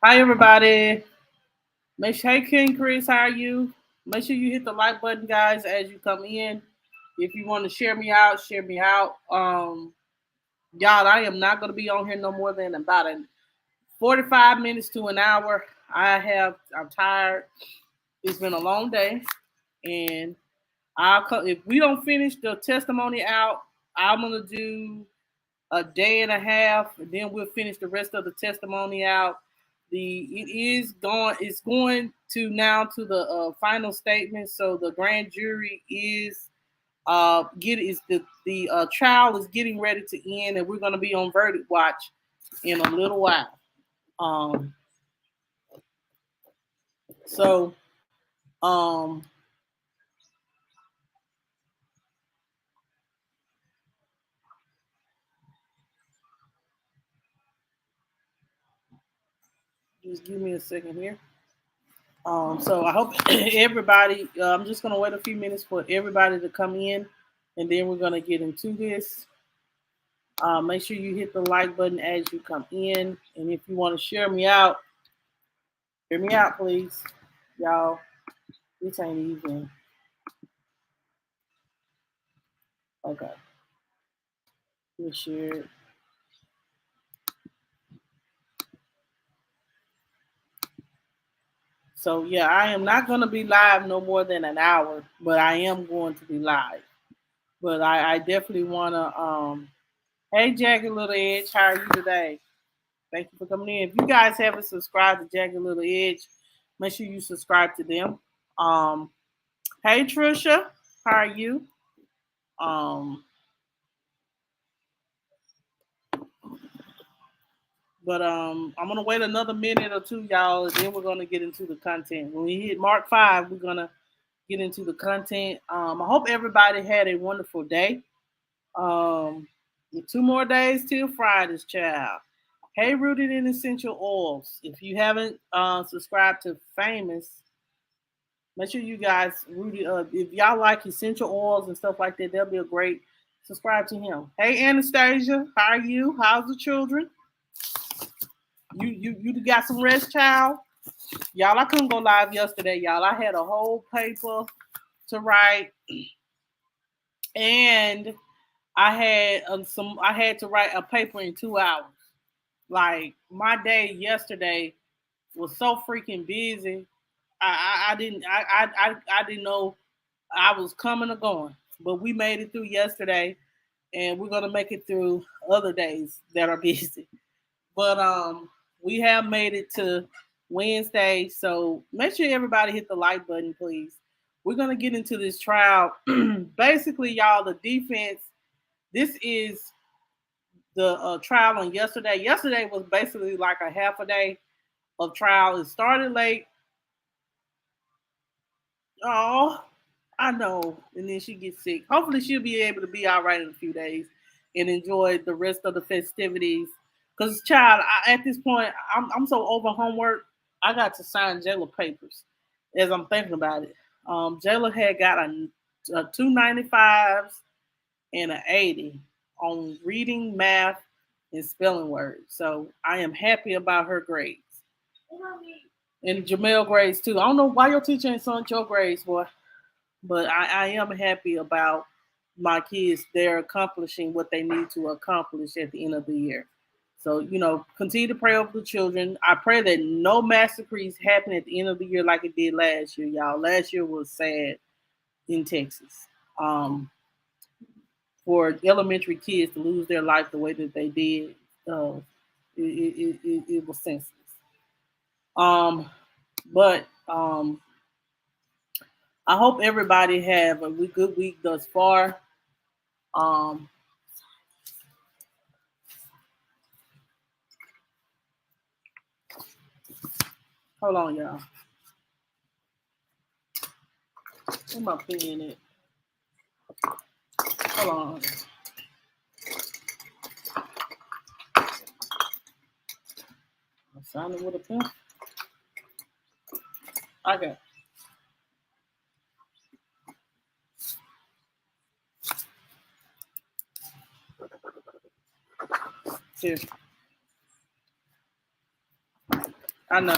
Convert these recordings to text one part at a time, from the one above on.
Hi, everybody. Hey, King Chris, how are you? Make sure you hit the like button, guys, as you come in. If you want to share me out, share me out. Y'all, I am not going to be on here no more than about 45 minutes to an hour. I'm tired. It's been a long day, and I'll come if we don't finish the testimony out. I'm gonna do a day and a half, and then we'll finish the rest of the testimony out. It's going to now to the final statement. So the grand jury is get is the trial is getting ready to end, and we're going to be on verdict watch in a little while. Um, so um, just give me a second here. So I hope everybody. I'm just gonna wait a few minutes for everybody to come in, and then we're gonna get into this. Make sure you hit the like button as you come in, and if you want to share me out, please, y'all. This ain't even okay. Let share it. So yeah, I am not gonna be live no more than an hour, but I am going to be live. But I definitely wanna. Hey, Jagged Little Edge, how are you today? Thank you for coming in. If you guys haven't subscribed to Jagged Little Edge, make sure you subscribe to them. Um, hey Trisha, how are you? Um, but I'm gonna wait another minute or two, y'all, and then we're gonna get into the content. When we hit Mark 5, we're gonna get into the content. I hope everybody had a wonderful day. Um, 2 more days till Friday's child. Hey, Rooted in Essential Oils. If you haven't subscribed to Famous, make sure you guys rooted up. If y'all like essential oils and stuff like that, that'll be a great subscribe to him. Hey, Anastasia, how are you? How's the children? You got some rest, child? Y'all, I couldn't go live yesterday, y'all. I had a whole paper to write, and I had to write a paper in 2 hours. Like my day yesterday was so freaking busy. I didn't know I was coming or going, but we made it through yesterday, and we're gonna make it through other days that are busy. But we have made it to Wednesday, so make sure everybody hit the like button, please. We're gonna get into this trial. Basically, y'all, the defense. This is the trial on yesterday. Yesterday was basically like a half a day of trial. It started late. Oh, I know. And then she gets sick. Hopefully, she'll be able to be all right in a few days and enjoy the rest of the festivities. Because, child, at this point, I'm so over homework. I got to sign Jayla papers as I'm thinking about it. Jayla had got a 295s and an 80 on reading, math, and spelling words. So I am happy about her grades. And Jamel grades too. I don't know why your teacher ain't sent your grades, boy. But I am happy about my kids. They're accomplishing what they need to accomplish at the end of the year. So, continue to pray over the children. I pray that no massacres happen at the end of the year like it did last year, y'all. Last year was sad in Texas. For elementary kids to lose their life the way that they did, it was senseless. Um, but I hope everybody have a good week thus far. Um, Hold on, y'all. Where my pen at? Hold on. I'm signing with a pen. Okay. Here. I know.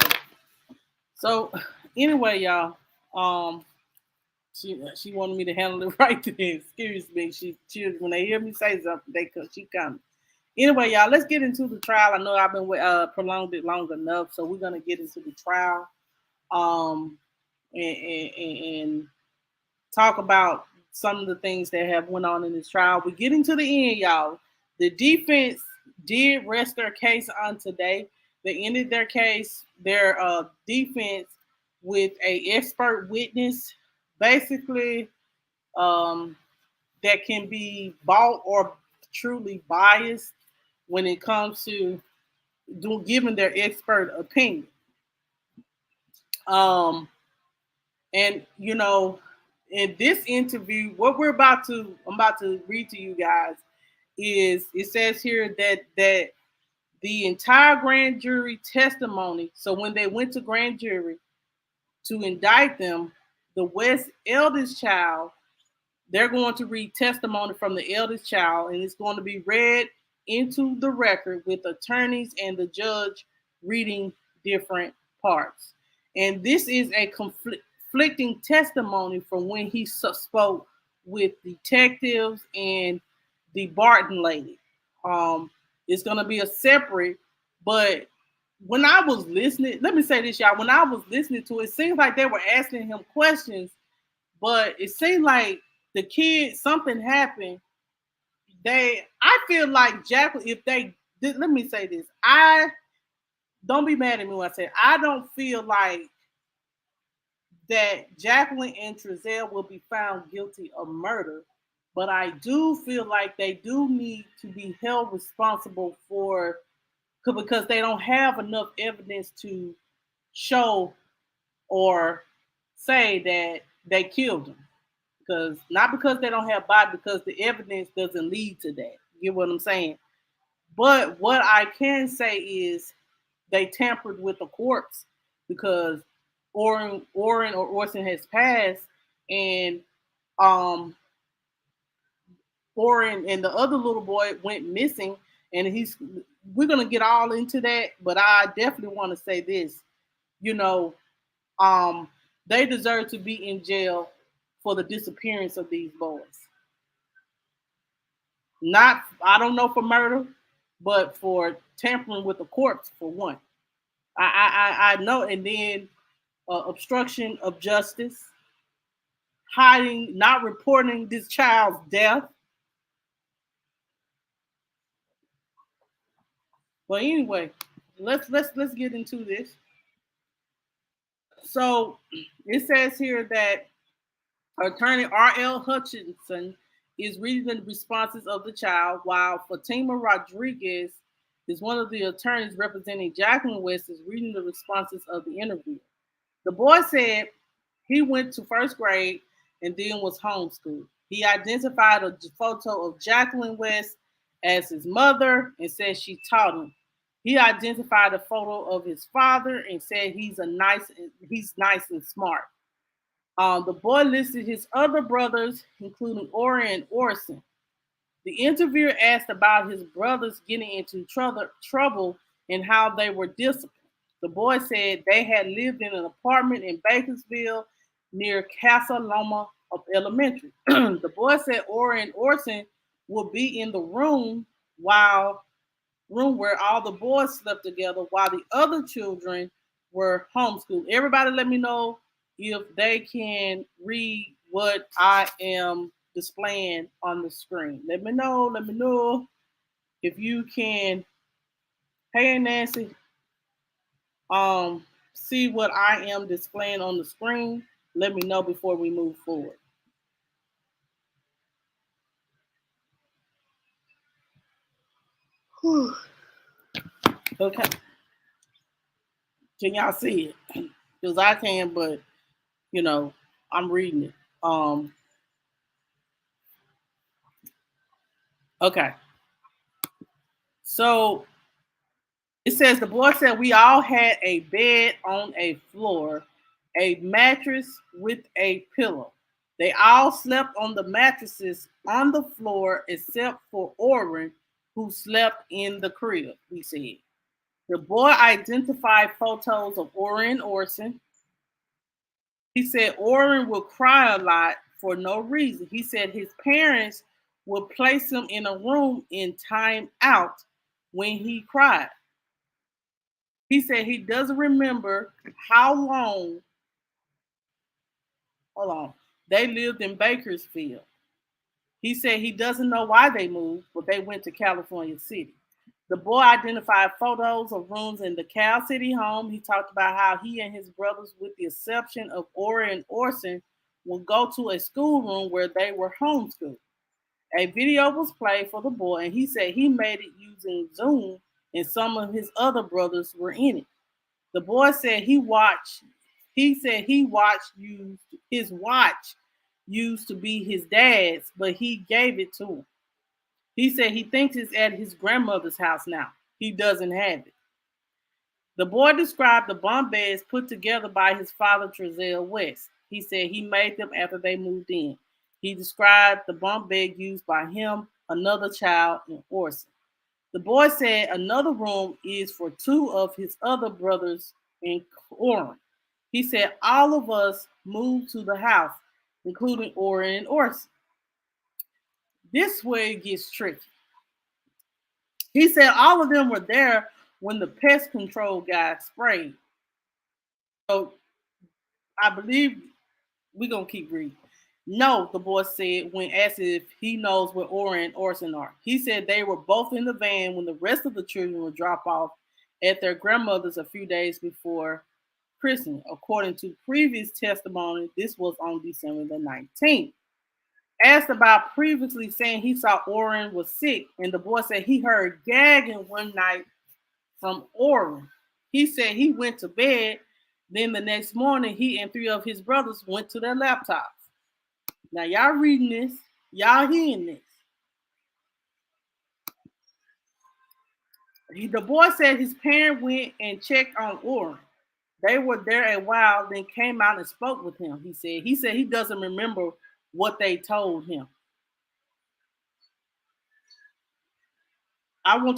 So anyway, y'all, um, she wanted me to handle it right then. Excuse me. She when they hear me say something, she coming. Anyway, y'all, let's get into the trial. I know I've been prolonged it long enough, so we're gonna get into the trial, um, and talk about some of the things that have went on in this trial. We're getting to the end, y'all. The defense did rest their case on today. They ended their defense with a expert witness, basically, um, that can be bought or truly biased when it comes to giving their expert opinion. Um, and in this interview, what I'm about to read to you guys is it says here that the entire grand jury testimony. So when they went to grand jury to indict them, the West eldest child, they're going to read testimony from the eldest child, and it's going to be read into the record with attorneys and the judge reading different parts. And this is a conflicting testimony from when he spoke with detectives and the Barton lady. It's going to be a separate, but when I was listening, let me say this, y'all. When I was listening to it, it seems like they were asking him questions, but it seemed like the kids, something happened. I feel like Jacqueline, if they did, let me say this. I don't be mad at me when I say I don't feel like that Jacqueline and Trezell will be found guilty of murder, but I do feel like they do need to be held responsible for because they don't have enough evidence to show or say that they killed him. Because not because they don't have body, because the evidence doesn't lead to that. You get what I'm saying? But what I can say is they tampered with the corpse because Orrin or Orson has passed, and um Orrin and the other little boy went missing, and we're gonna get all into that, but I definitely want to say this, you know, um, they deserve to be in jail for the disappearance of these boys. Not, I don't know for murder, but for tampering with a corpse for one. I know, and then obstruction of justice, hiding, not reporting this child's death. But anyway, let's get into this. So it says here that Attorney R.L. Hutchinson is reading the responses of the child, while Fatima Rodriguez is one of the attorneys representing Jacqueline West is reading the responses of the interview. The boy said he went to first grade and then was homeschooled. He identified a photo of Jacqueline West as his mother and said she taught him. He identified a photo of his father and said he's nice and smart. The boy listed his other brothers, including Ori and Orson. The interviewer asked about his brothers getting into trouble and how they were disciplined. The boy said they had lived in an apartment in Bakersville near Casa Loma of Elementary. The boy said Ori and Orson would be in the room where all the boys slept together while the other children were homeschooled. Everybody let me know if they can read what I am displaying on the screen. Let me know if you can. Hey Nancy, see what I am displaying on the screen. Let me know before we move forward. Whew. Okay. Can y'all see it? Because I can, but I'm reading it. Okay. So it says the boy said we all had a bed on a floor, a mattress with a pillow. They all slept on the mattresses on the floor except for Orrin, who slept in the crib, he said. The boy identified photos of Orrin Orson. He said Orrin would cry a lot for no reason. He said his parents would place him in a room in time out when he cried. He said he doesn't remember how long, hold on, they lived in Bakersfield. He said he doesn't know why they moved, but they went to California City. The boy identified photos of rooms in the Cal City home. He talked about how he and his brothers, with the exception of Ori and Orson, would go to a schoolroom where they were homeschooled. A video was played for the boy, and he said he made it using Zoom, and some of his other brothers were in it. The boy said he watched used his watch used to be his dad's, but he gave it to him. He said he thinks it's at his grandmother's house now. He doesn't have it. The boy described the bunk beds put together by his father, TREZELLWEST. He said he made them after they moved in. He described the bunk bed used by him, another child, and Orson. The boy said another room is for two of his other brothers and Orrin. He said all of us moved to the house, including Orrin and Orson. This is where it gets tricky. He said all of them were there when the pest control guy sprayed. So I believe we're going to keep reading. No, the boy said when asked if he knows where Orrin and Orson are. He said they were both in the van when the rest of the children were dropped off at their grandmother's a few days before Christmas. According to previous testimony, this was on December the 19th. Asked about previously saying he saw Orrin was sick, and the boy said he heard gagging one night from Orrin. He said he went to bed. Then the next morning, he and three of his brothers went to their laptops. Now, y'all reading this, y'all hearing this. The boy said his parent went and checked on Orrin. They were there a while, then came out and spoke with him. He said he doesn't remember what they told him. While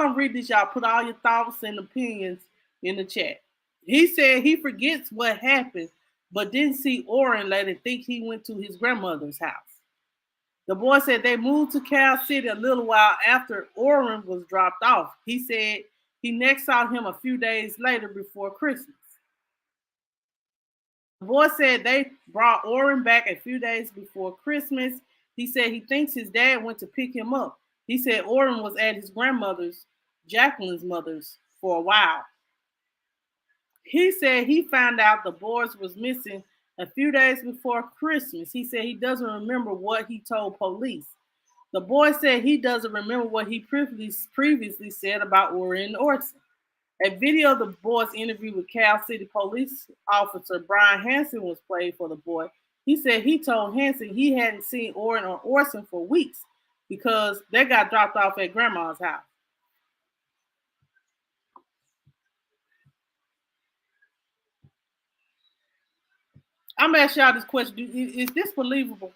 I'm reading this, y'all put all your thoughts and opinions in the chat. He said he forgets what happened, but didn't see Orrin later, think he went to his grandmother's house. The boy said they moved to Cal City a little while after Orrin was dropped off. He said he next saw him a few days later before Christmas. The boy said they brought Orrin back a few days before Christmas. He said he thinks his dad went to pick him up. He said Orrin was at his grandmother's, Jacqueline's mother's, for a while. He said he found out the boys was missing a few days before Christmas. He said he doesn't remember what he told police. The boy said he doesn't remember what he previously said about Orrin and Orson. A video of the boy's interview with Cal City police officer Brian Hansen was played for the boy. He said he told Hansen he hadn't seen Orrin or Orson for weeks because they got dropped off at grandma's house. I'm gonna ask y'all this question: is this believable?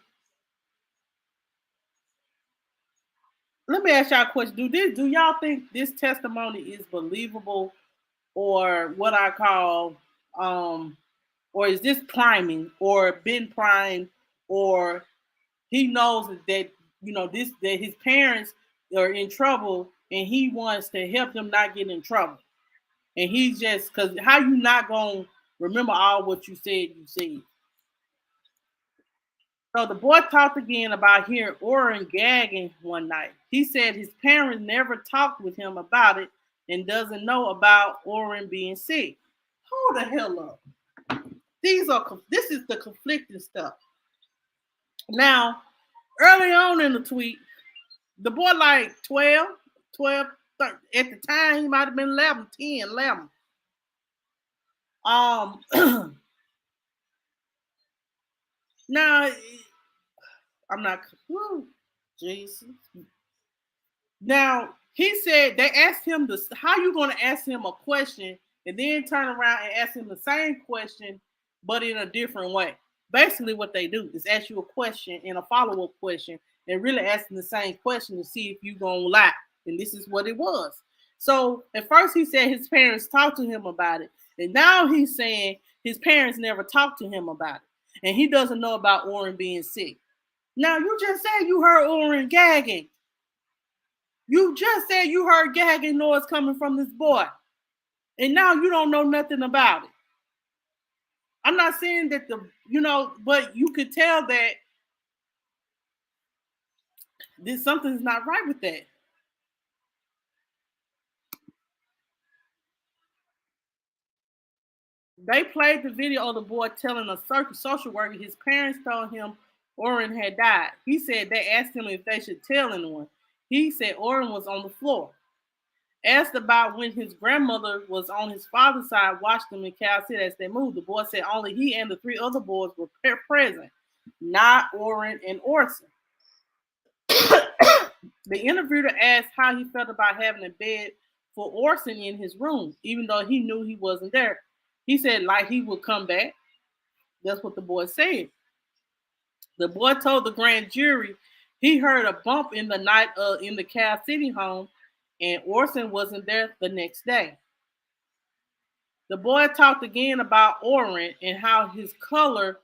Let me ask y'all a question: do y'all think this testimony is believable, or what I call, or is this priming, or been primed, or he knows that that his parents are in trouble and he wants to help them not get in trouble, and he's just because how you not gonna remember all what you said. So the boy talked again about hearing Orrin gagging one night. He said his parents never talked with him about it and doesn't know about Orrin being sick. Hold the hell up. This is the conflicting stuff. Now, early on in the tweet, the boy like 12, 13. At the time, he might have been 11, 10, 11. Now, I'm not, woo, Jesus. Now, he said they asked him how you going to ask him a question and then turn around and ask him the same question, but in a different way. Basically, what they do is ask you a question and a follow-up question and really asking the same question to see if you're going to lie. And this is what it was. So at first he said his parents talked to him about it, and now he's saying his parents never talked to him about it, and he doesn't know about Oren being sick. Now you just said you heard Oren gagging. You just said you heard gagging noise coming from this boy, and now you don't know nothing about it. I'm not saying that but you could tell that something's not right with that. They played the video of the boy telling a social worker his parents told him Oren had died. He said they asked him if they should tell anyone. He said Oren was on the floor. Asked about when his grandmother was on his father's side, watched them in Cal City as they moved. The boy said only he and the three other boys were present, not Oren and Orson. The interviewer asked how he felt about having a bed for Orson in his room, even though he knew he wasn't there. He said like he would come back. That's what the boy said. The boy told the grand jury he heard a bump in the night in the Cal City home, and Orson wasn't there the next day. The boy talked again about Oren and how his color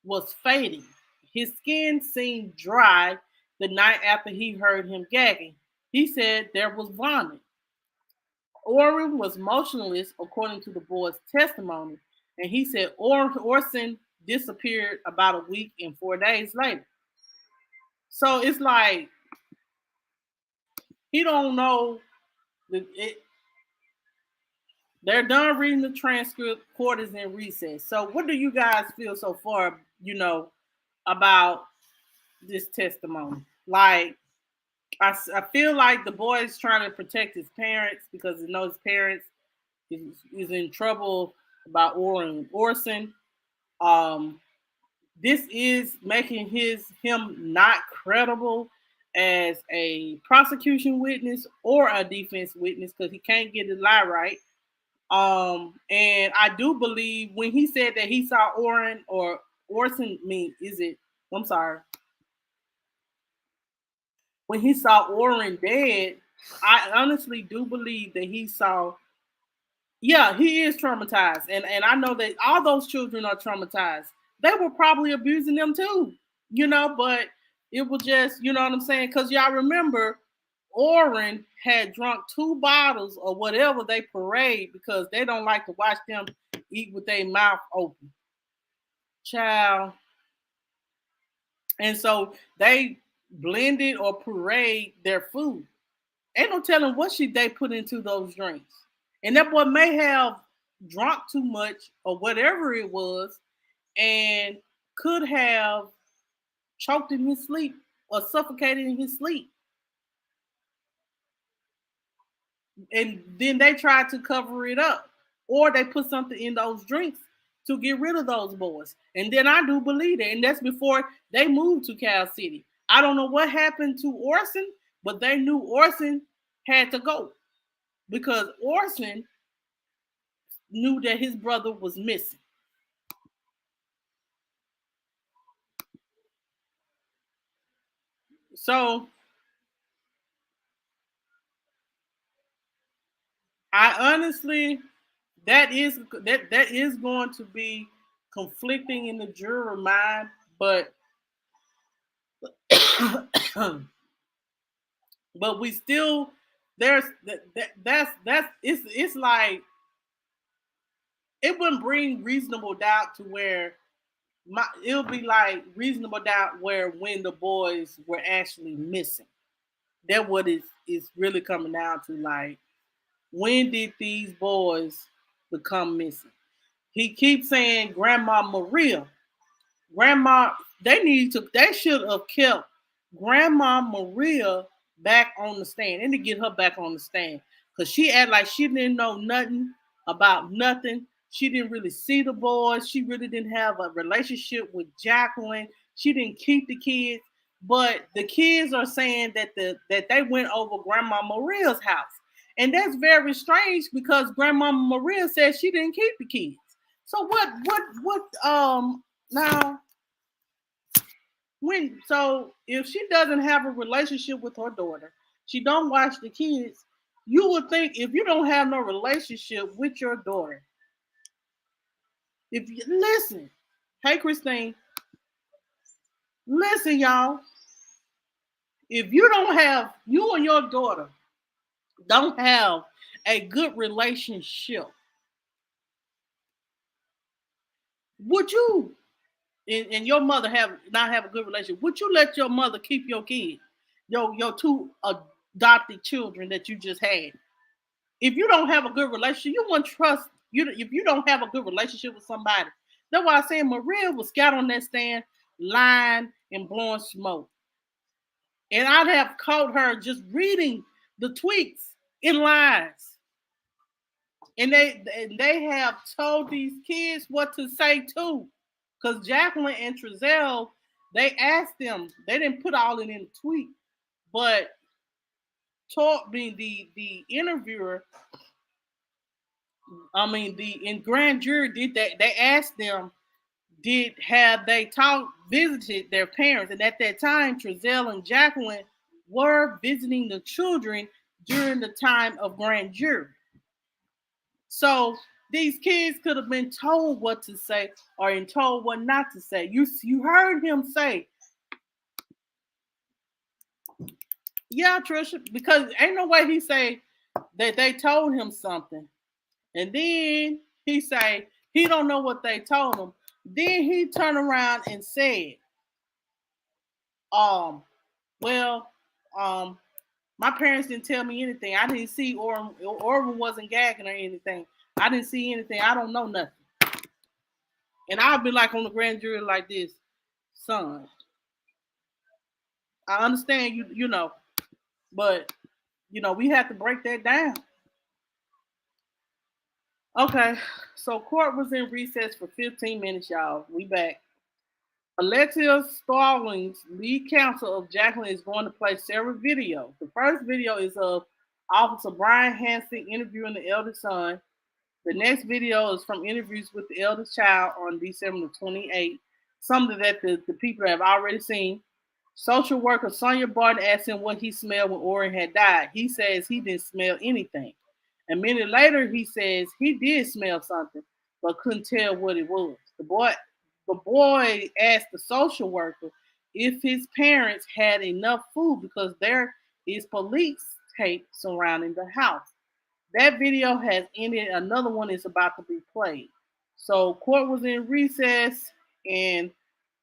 was fading. His skin seemed dry the night after he heard him gagging. He said there was vomit. Oren was motionless, according to the boy's testimony, and he said Orson disappeared about a week and 4 days later. So it's like he don't know. They're done reading the transcript. Court is in recess. So what do you guys feel so far? About this testimony. Like I feel like the boy is trying to protect his parents because he knows his parents is in trouble about Orson. This is making him not credible as a prosecution witness or a defense witness because he can't get his lie right. And I do believe when he said that he saw Orson, I'm sorry. When he saw Oren dead, I honestly do believe that he saw. Yeah, he is traumatized, and I know that all those children are traumatized. They were probably abusing them too, but it was just, you know what I'm saying? Because y'all remember, Oren had drunk 2 bottles or whatever they parade because they don't like to watch them eat with their mouth open. Child. And so they blended or parade their food. Ain't no telling what they put into those drinks. And that boy may have drunk too much or whatever it was and could have choked in his sleep or suffocated in his sleep. And then they tried to cover it up. Or they put something in those drinks to get rid of those boys. And then I do believe it. And that's before they moved to Cal City. I don't know what happened to Orson, but they knew Orson had to go because Orson knew that his brother was missing. So I honestly, that is going to be conflicting in the juror mind, but but we still that's it's like it wouldn't bring reasonable doubt to where it'll be like reasonable doubt where when the boys were actually missing. That what is really coming down to, like, when did these boys become missing? He keeps saying Grandma Maria. Grandma, they should have kept Grandma Maria back on the stand. They need to get her back on the stand. Because she acted like she didn't know nothing about nothing. She didn't really see the boys. She really didn't have a relationship with Jacqueline. She didn't keep the kids. But the kids are saying that they went over Grandma Maria's house. And that's very strange because Grandma Maria said she didn't keep the kids. So now if she doesn't have a relationship with her daughter, she don't watch the kids, You would think if you don't have no relationship with your daughter, if you listen, hey Christine, listen, y'all. If you don't have you and your daughter don't have a good relationship, would you and your mother have not have a good relationship? Would you let your mother keep your kid, your two adopted children that you just had? If you don't have a good relationship, you wouldn't trust you. If you don't have a good relationship with somebody, that's why I say Maria was scat on that stand, lying and blowing smoke, and I'd have caught her just reading the tweets in lies, and they have told these kids what to say too, because Jacqueline and Trezell, they asked them, they didn't put all it in the tweet, but taught me the interviewer. I mean, the in grand jury did that. They asked them, did have they talked visited their parents, and at that time, Trezell and Jacqueline were visiting the children during the time of grand jury. So these kids could have been told what to say or been told what not to say. You heard him say, "Yeah, Trisha," because ain't no way he say that they told him something. And then he say he don't know what they told him. Then he turned around and said, um, well, um, my parents didn't tell me anything. I didn't see Orville wasn't gagging or anything. I didn't see anything. I don't know nothing. And I'll be like on the grand jury like this, son. I understand you know, but we have to break that down. Okay, so court was in recess for 15 minutes, y'all. We back. Alexia Stallings, lead counsel of Jacqueline, is going to play several videos. The first video is of Officer Brian Hansen interviewing the eldest son. The next video is from interviews with the eldest child on December 28th, something that the people have already seen. Social worker Sonia Barton asked him what he smelled when Orrin had died. He says he didn't smell anything. A minute later, he says he did smell something, but couldn't tell what it was. The boy asked the social worker if his parents had enough food because there is police tape surrounding the house. That video has ended. Another one is about to be played. So court was in recess and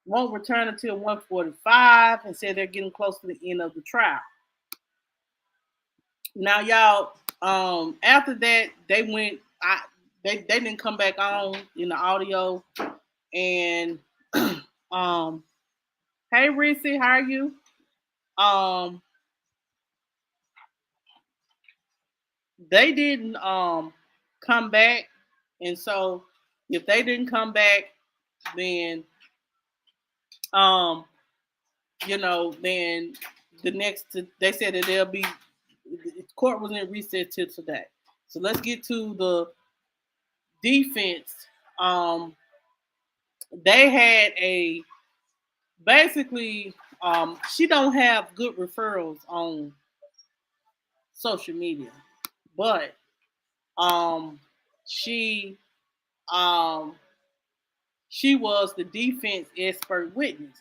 won't return until 1:45 and said they're getting close to the end of the trial. Now, y'all, after that, they went. They didn't come back on in the audio. And um, hey, Reese, how are you? Um, they didn't come back, and so if they didn't come back, then um, then the next they said that they'll be the court was in recess till today. So let's get to the defense. Um, they had a basically she don't have good referrals on social media, but um, she um, she was the defense expert witness,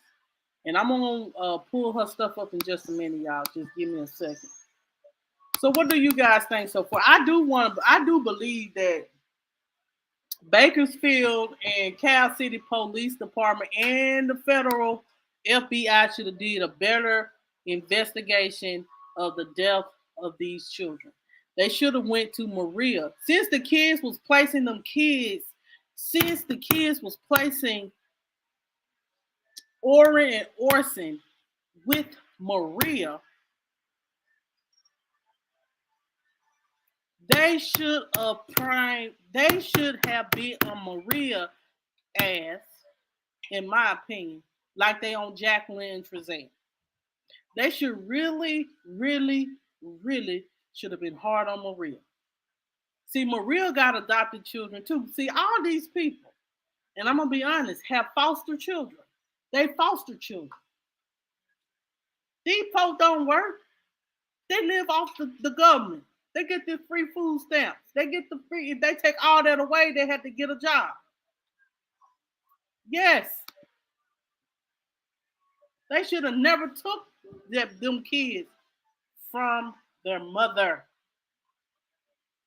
and I'm gonna pull her stuff up in just a minute, y'all. Just give me a second. So, what do you guys think so far? I do believe that Bakersfield and Cal City Police Department and the federal FBI should have did a better investigation of the death of these children. They should have went to Maria. Since the kids was placing Orrin and Orson with Maria, they should have been on Maria ass, in my opinion, like they on Jacqueline and Trezane. They should really, really, really should have been hard on Maria. See, Maria got adopted children too. See, all these people, and I'm gonna be honest, have foster children. They foster children. These folks don't work. They live off the government. They get the free food stamps. They get the free. If they take all that away, they have to get a job. Yes, they should have never took them kids from their mother.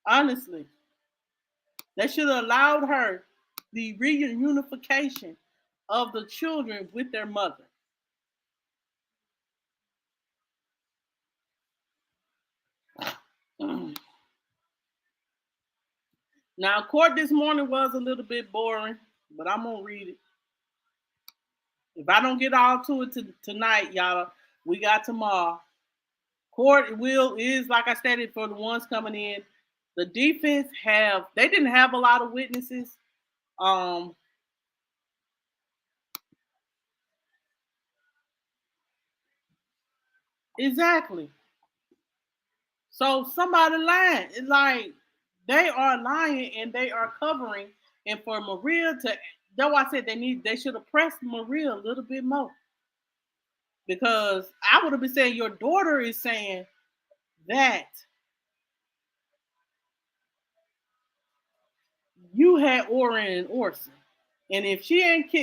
Honestly, they should have allowed her the reunification of the children with their mother. Now, court this morning was a little bit boring, but I'm gonna read it. If I don't get all to it tonight, y'all, we got tomorrow. Court will is like I stated for the ones coming in. The defense they didn't have a lot of witnesses. Um, exactly. So somebody lying. It's like they are lying and they are covering. And for Maria to, that's why I said they should have pressed Maria a little bit more, because I would have been saying your daughter is saying that you had Oren and Orson, and if she ain't,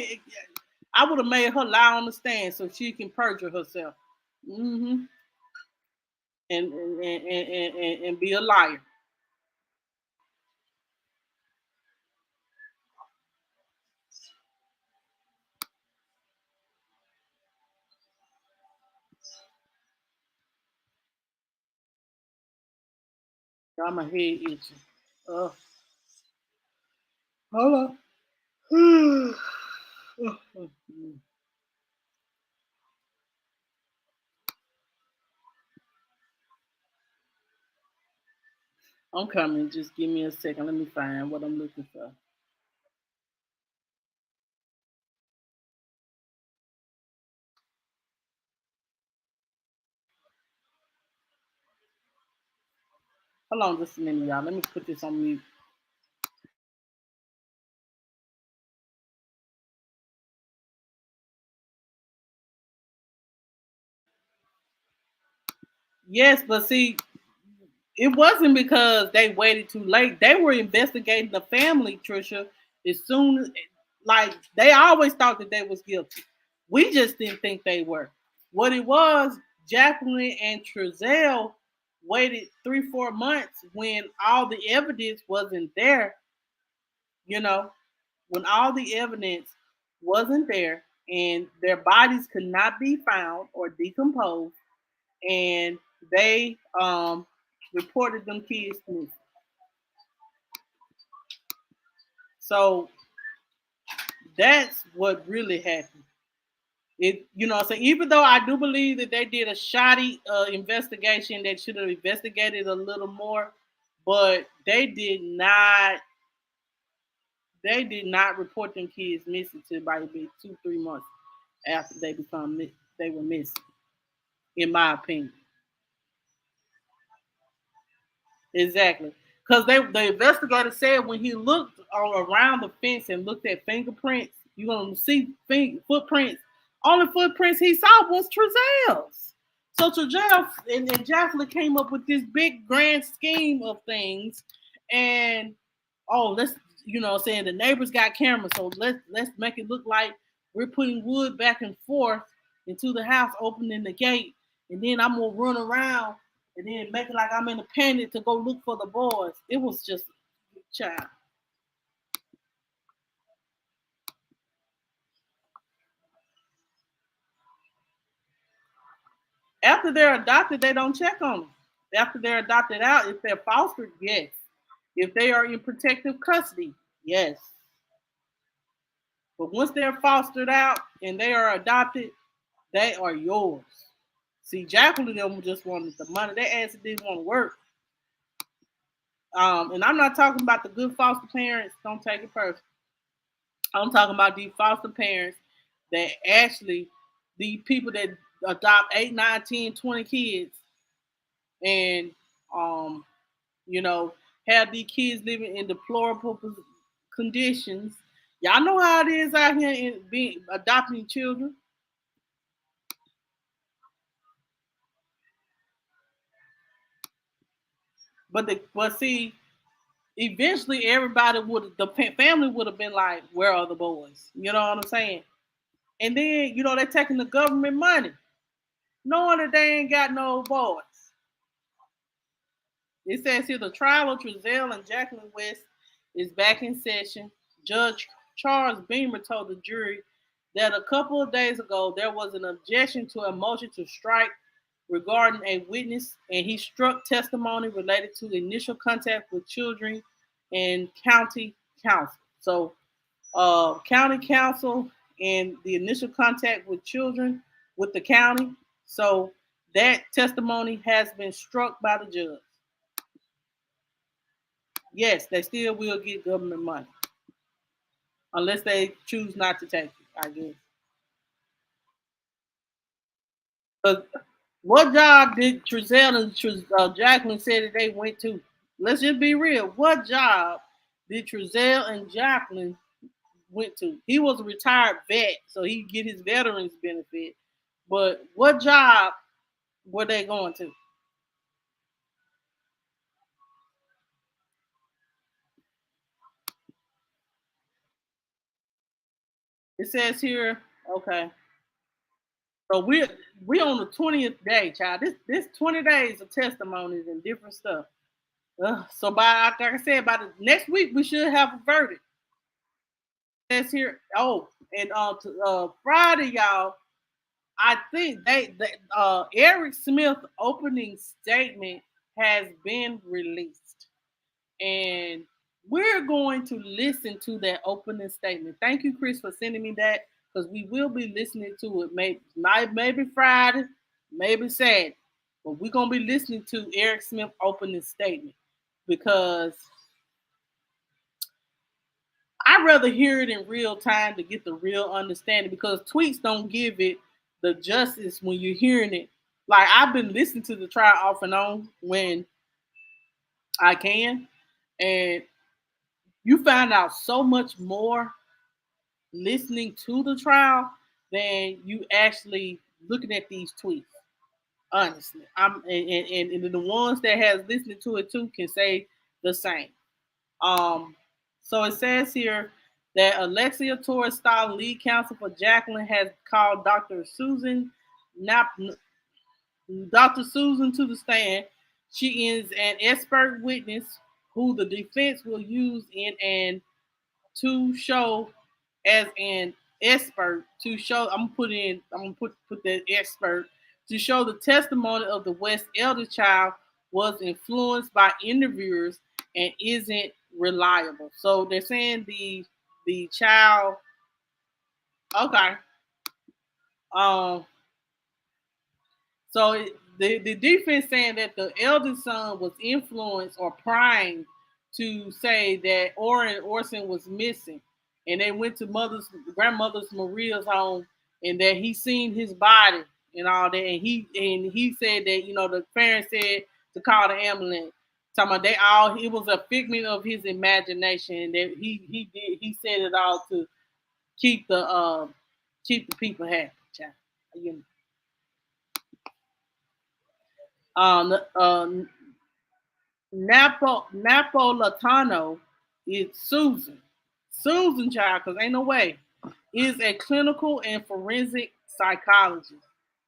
I would have made her lie on the stand so she can perjure herself, hmm and be a liar. Got my head itching. Uh, hold on. I'm coming. Just give me a second. Let me find what I'm looking for. Hold on just a minute, y'all. Let me put this on mute. Yes, but see, it wasn't because they waited too late. They were investigating the family, Trisha, as soon as, like, they always thought that they was guilty. We just didn't think they were. What it was, Jacqueline and Trezell waited 3-4 months when all the evidence wasn't there, you know, when all the evidence wasn't there and their bodies could not be found or decomposed, and they reported them kids missing. So that's what really happened. It, so even though I do believe that they did a shoddy investigation that should have investigated a little more, but they did not report them kids missing till about 2-3 months after they were missing, in my opinion. Exactly. Because the investigator said when he looked around the fence and looked at fingerprints, you're gonna see footprints. Only footprints he saw was Trezell's. So Trezell and Jacqueline came up with this big grand scheme of things, and let's saying the neighbors got cameras, so let's make it look like we're putting wood back and forth into the house, opening the gate, and then I'm gonna run around and then make it like I'm in a panic to go look for the boys. It was just child. After they're adopted, they don't check on them. After they're adopted out, if they're fostered, yes. If they are in protective custody, yes. But once they're fostered out and they are adopted, they are yours. See, Jacqueline them just wanted the money. They asked didn't want to work. And I'm not talking about the good foster parents. Don't take it personal. I'm talking about these foster parents that actually, the people that adopt 8, 9, 10, 20 kids and, um, you know, have these kids living in deplorable conditions. Y'all know how it is out here in being adopting children. But see, eventually everybody the family would have been like, "Where are the boys?" You know what I'm saying? And then they're taking the government money, knowing that they ain't got no boys. It says here the trial of Trezell and Jacqueline West is back in session. Judge Charles Beamer told the jury that a couple of days ago there was an objection to a motion to strike regarding a witness, and he struck testimony related to initial contact with children and county council. So, county council and the initial contact with children with the county. So that testimony has been struck by the judge. Yes, they still will get government money unless they choose not to take it, I guess. But what job did Trezell and Jacqueline say that they went to? Let's just be real. What job did Trezell and Jacqueline went to? He was a retired vet, so he get his veterans benefit. But what job were they going to? It says here, okay. So we on the 20th day, child. This 20 days of testimonies and different stuff. So by like I said, by the next week we should have a verdict. It says here, oh, and Friday, y'all. I think Eric Smith opening statement has been released, and we're going to listen to that opening statement. Thank you, Chris, for sending me that because we will be listening to it. Maybe Friday, maybe Saturday, but we're gonna be listening to Eric Smith opening statement because I'd rather hear it in real time to get the real understanding because tweets don't give it the justice when you're hearing it. Like I've been listening to the trial off and on when I can, and you find out so much more listening to the trial than you actually looking at these tweets. Honestly, and the ones that has listened to it too can say the same. Um, so it says here that Alexia Torres Stalin, lead counsel for Jacqueline, has called Dr. Susan to the stand. She is an expert witness who the defense will use in and to show as an expert to show. I'm gonna put that expert to show the testimony of the West elder child was influenced by interviewers and isn't reliable. So they're saying the child. Okay. Um. So the defense saying that the eldest son was influenced or primed to say that Orson was missing, and they went to grandmother's Maria's home, and that he seen his body and all that, and he said that the parents said to call the ambulance. Talking about it was a figment of his imagination, and that he said it all to keep the people happy. Child. You know. Um, Napolitano is Susan. Susan child, because ain't no way, is a clinical and forensic psychologist.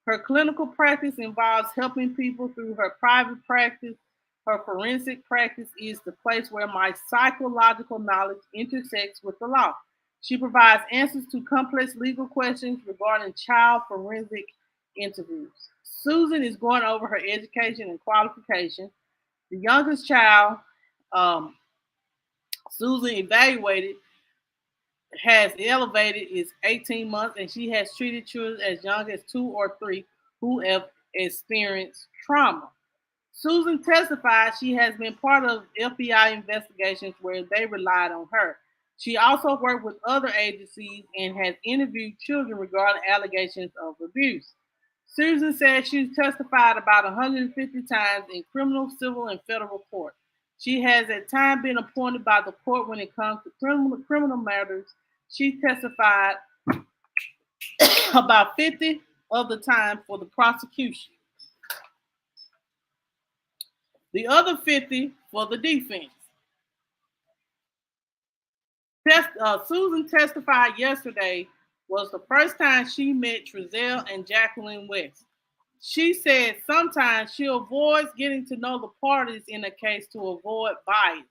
Her clinical practice involves helping people through her private practice. Her forensic practice is the place where my psychological knowledge intersects with the law. She provides answers to complex legal questions regarding child forensic interviews. Susan is going over her education and qualifications. The youngest child, um, Susan evaluated, has elevated is 18 months, and she has treated children as young as 2 or 3 who have experienced trauma. Susan testified she has been part of FBI investigations where they relied on her. She also worked with other agencies and has interviewed children regarding allegations of abuse. Susan said she's testified about 150 times in criminal, civil, and federal court. She has at times been appointed by the court when it comes to criminal matters. She testified about 50 of the time for the prosecution. The other 50 for the defense. Susan testified yesterday was the first time she met Trezell and Jacqueline West. She said sometimes she avoids getting to know the parties in a case to avoid bias.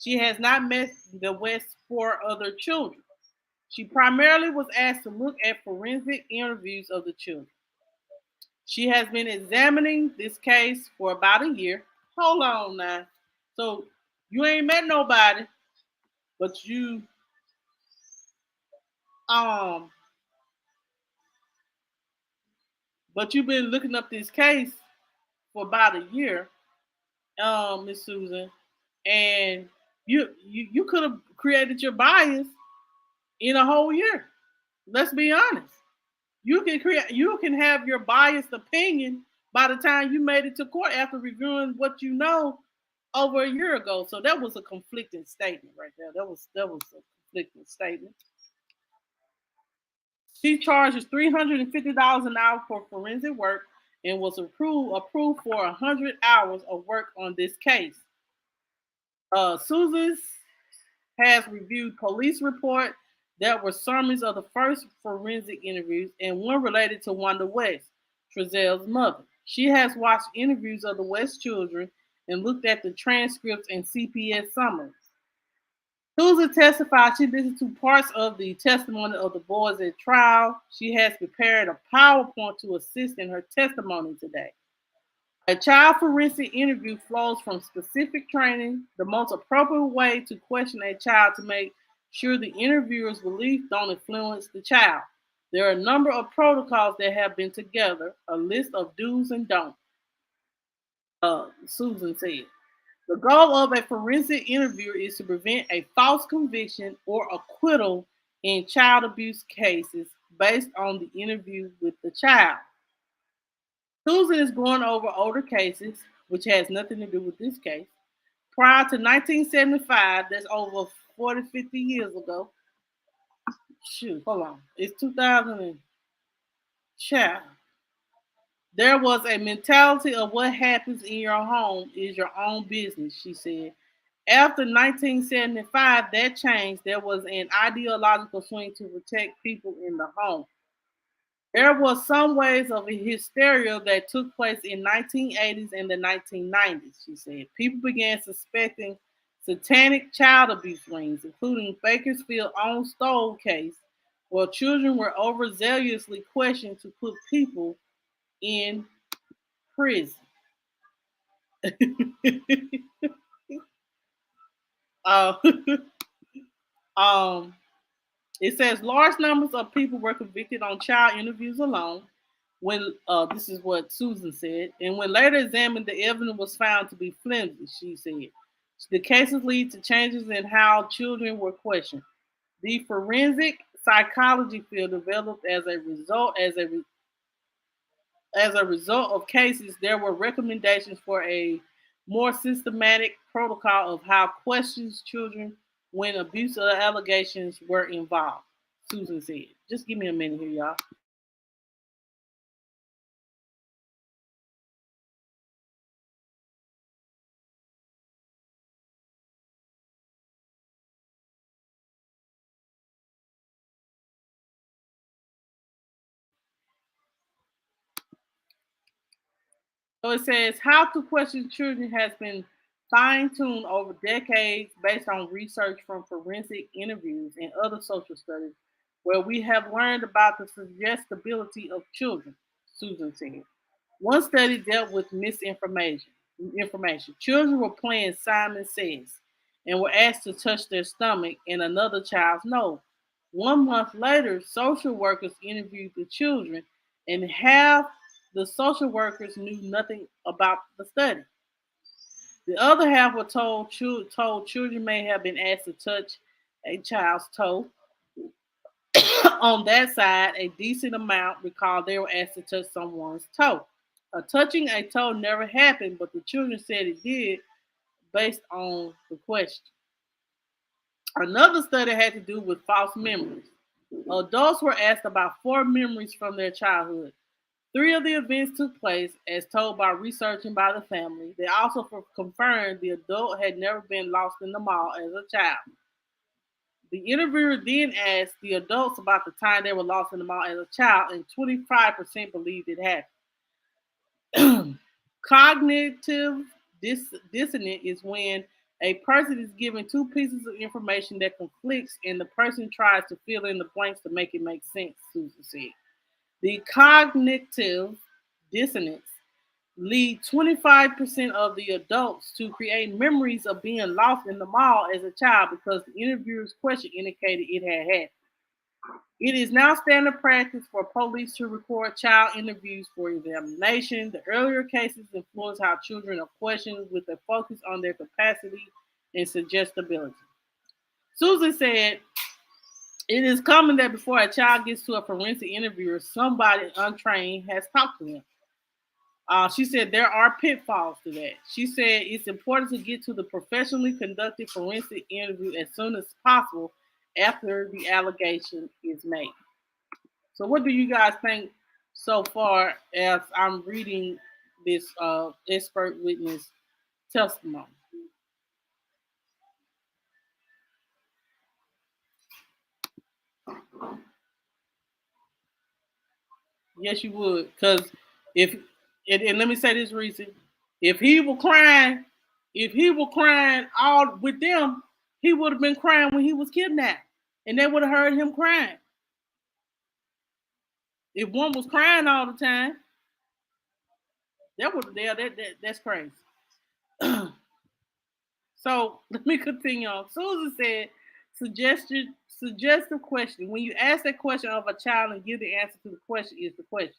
She has not met the West's four other children. She primarily was asked to look at forensic interviews of the children. She has been examining this case for about a year. Hold on now. So you ain't met nobody, but um you've been looking up this case for about a year, Miss Susan, and you could have created your bias in a whole year. Let's be honest. You can have your biased opinion by the time you made it to court after reviewing what you know over a year ago. So that was a conflicting statement right there. That was a conflicting statement. She charges $350 an hour for forensic work and was approved for 100 hours of work on this case. Susan has reviewed police report that were summaries of the first forensic interviews and one related to Wanda West, Trezell's mother. She has watched interviews of the West children and looked at the transcripts and CPS summaries. Susan testified she listened to parts of the testimony of the boys at trial. She has prepared a PowerPoint to assist in her testimony today. A child forensic interview flows from specific training, the most appropriate way to question a child to make sure the interviewer's beliefs don't influence the child. There are a number of protocols that have been together, a list of do's and don'ts, Susan said. The goal of a forensic interviewer is to prevent a false conviction or acquittal in child abuse cases based on the interview with the child. Susan is going over older cases, which has nothing to do with this case. Prior to 1975, that's over 40, 50 years ago. Shoot, hold on. It's 2000 and child. There was a mentality of what happens in your home is your own business, she said. After 1975, that changed. There was an ideological swing to protect people in the home. There was some waves of hysteria that took place in 1980s and the 1990s, she said. People began suspecting satanic child abuse rings, including Bakersfield's own Stoll case, where children were overzealously questioned to put people in prison. uh, um, it says large numbers of people were convicted on child interviews alone. When this is what Susan said, and when later examined, the evidence was found to be flimsy. She said the cases lead to changes in how children were questioned. The forensic psychology field developed as a result of cases. There were recommendations for a more systematic protocol of how questions children when abuse allegations were involved. Susan said, "Just give me a minute here, y'all." So it says how to question children has been fine-tuned over decades based on research from forensic interviews and other social studies where we have learned about the suggestibility of children, Susan said. One study dealt with misinformation. Information. Children were playing Simon Says and were asked to touch their stomach and another child's nose. 1 month later, social workers interviewed the children, and half the social workers knew nothing about the study. The other half were told children may have been asked to touch a child's toe. On that side, a decent amount recalled they were asked to touch someone's toe. Touching a toe never happened, but the children said it did based on the question. Another study had to do with false memories. Adults were asked about four memories from their childhood. Three of the events took place, as told by researching by the family. They also confirmed the adult had never been lost in the mall as a child. The interviewer then asked the adults about the time they were lost in the mall as a child, and 25% believed it happened. Cognitive dissonance is when a person is given two pieces of information that conflicts and the person tries to fill in the blanks to make it make sense, Susan said. The cognitive dissonance lead 25% of the adults to create memories of being lost in the mall as a child because the interviewer's question indicated it had happened. It is now standard practice for police to record child interviews for examination. The earlier cases influence how children are questioned with a focus on their capacity and suggestibility. Susan said, it is common that before a child gets to a forensic interviewer, somebody untrained has talked to him. She said there are pitfalls to that. She said it's important to get to the professionally conducted forensic interview as soon as possible after the allegation is made. So, what do you guys think so far as I'm reading this expert witness testimony? Yes, you would, because if and let me say this reason, if he were crying, if he were crying all with them, he would have been crying when he was kidnapped, and they would have heard him crying. If one was crying all the time, that would that's crazy. So let me continue on. Susan said, suggestive question. When you ask that question of a child and give the answer to the question is the question.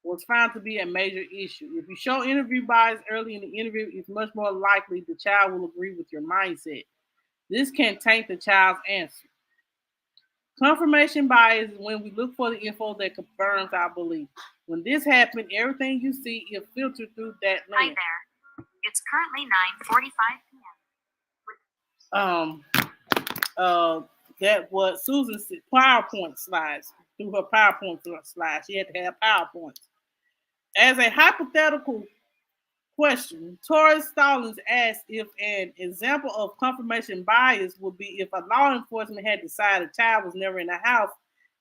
Was found to be a major issue. If you show interview bias early in the interview, it's much more likely the child will agree with your mindset. This can taint the child's answer. Confirmation bias is when we look for the info that confirms our belief. When this happens, everything you see is filtered through that lens. Hi there. It's currently 9:45 p.m. That was Susan's PowerPoint slides through her PowerPoint slides. She had to have PowerPoints. As a hypothetical question, Torres Stallings asked if an example of confirmation bias would be if a law enforcement had decided a child was never in the house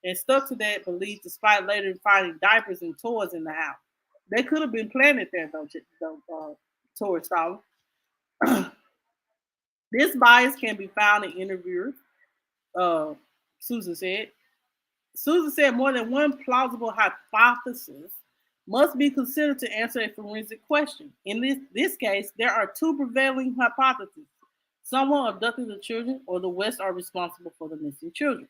and stuck to that belief despite later finding diapers and toys in the house. They could have been planted there, Torres Stallings. This bias can be found in interviewers, uh, Susan said. Susan said more than one plausible hypothesis must be considered to answer a forensic question. In this case, there are two prevailing hypotheses. Someone abducted the children, or the West are responsible for the missing children.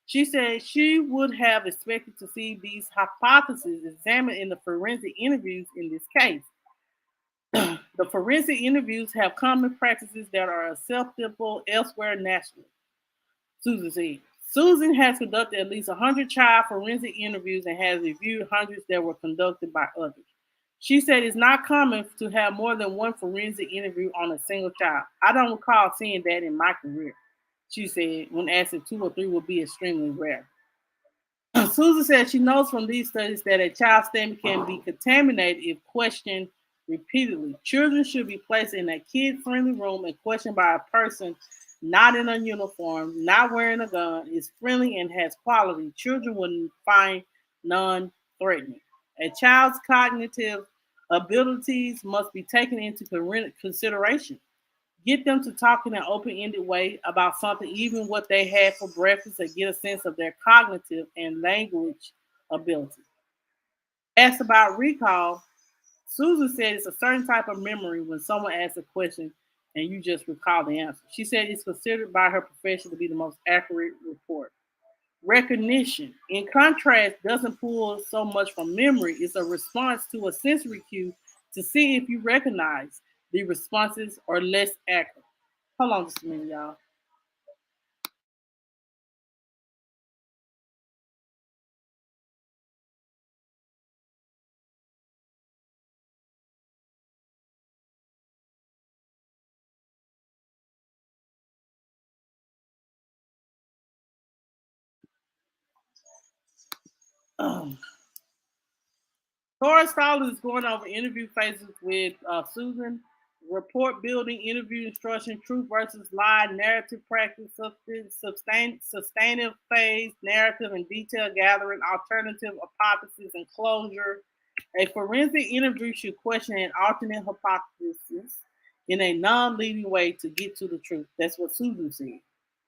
She said she would have expected to see these hypotheses examined in the forensic interviews in this case. The forensic interviews have common practices that are acceptable elsewhere nationally. Susan said. Susan has conducted at least 100 child forensic interviews and has reviewed hundreds that were conducted by others. She said it's not common to have more than one forensic interview on a single child. I don't recall seeing that in my career. She said, when asked if two or three would be extremely rare. Susan said she knows from these studies that a child's statement can be contaminated if questioned repeatedly. Children should be placed in a kid-friendly room and questioned by a person not in a uniform, not wearing a gun, is friendly and has quality. Children will find non-threatening. A child's cognitive abilities must be taken into consideration. Get them to talk in an open-ended way about something, even what they had for breakfast, and get a sense of their cognitive and language ability. Asked about recall, Susan said it's a certain type of memory when someone asks a question and you just recall the answer. She said it's considered by her profession to be the most accurate report. Recognition, in contrast, doesn't pull so much from memory. It's a response to a sensory cue to see if you recognize the responses are less accurate. Hold on just a minute, y'all. Um, Tori Stallings is going over interview phases with Susan. Report building, interview instruction, truth versus lie, narrative practice, sustainable phase, narrative and detail gathering, alternative hypothesis, and closure. A forensic interview should question an alternate hypothesis in a non-leading way to get to the truth. That's what Susan said.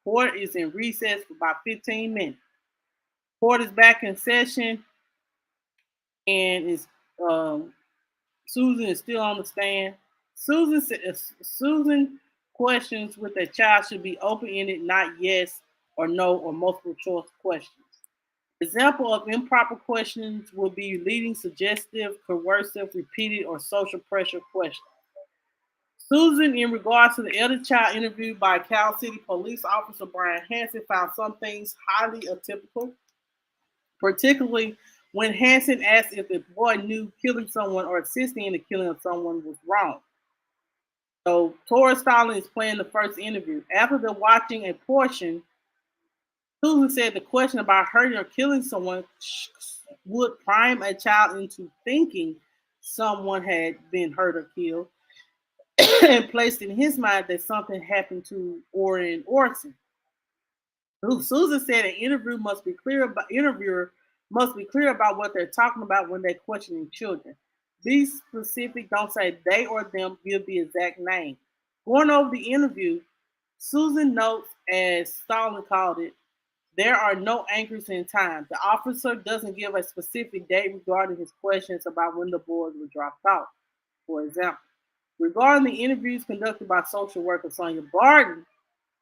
Court is in recess for about 15 minutes. Court is back in session and is Susan is still on the stand. Susan questions with a child should be open-ended, not yes or no or multiple choice questions. Example of improper questions will be leading, suggestive, coercive, repeated, or social pressure questions. Susan, in regards to the elder child interviewed by Cal City Police Officer Brian Hansen, found some things highly atypical, particularly when Hansen asked if the boy knew killing someone or assisting in the killing of someone was wrong. So Tori Stallings is playing the first interview. After the watching a portion, Susan said the question about hurting or killing someone would prime a child into thinking someone had been hurt or killed and placed in his mind that something happened to Orrin Orson. Susan said an interviewer must be clear about what they're talking about when they're questioning children. Be specific, don't say they or them, give the exact name. Going over the interview, Susan notes, as Stalin called it, there are no anchors in time. The officer doesn't give a specific date regarding his questions about when the boys were dropped off. For example, regarding the interviews conducted by social worker Sonia Barton,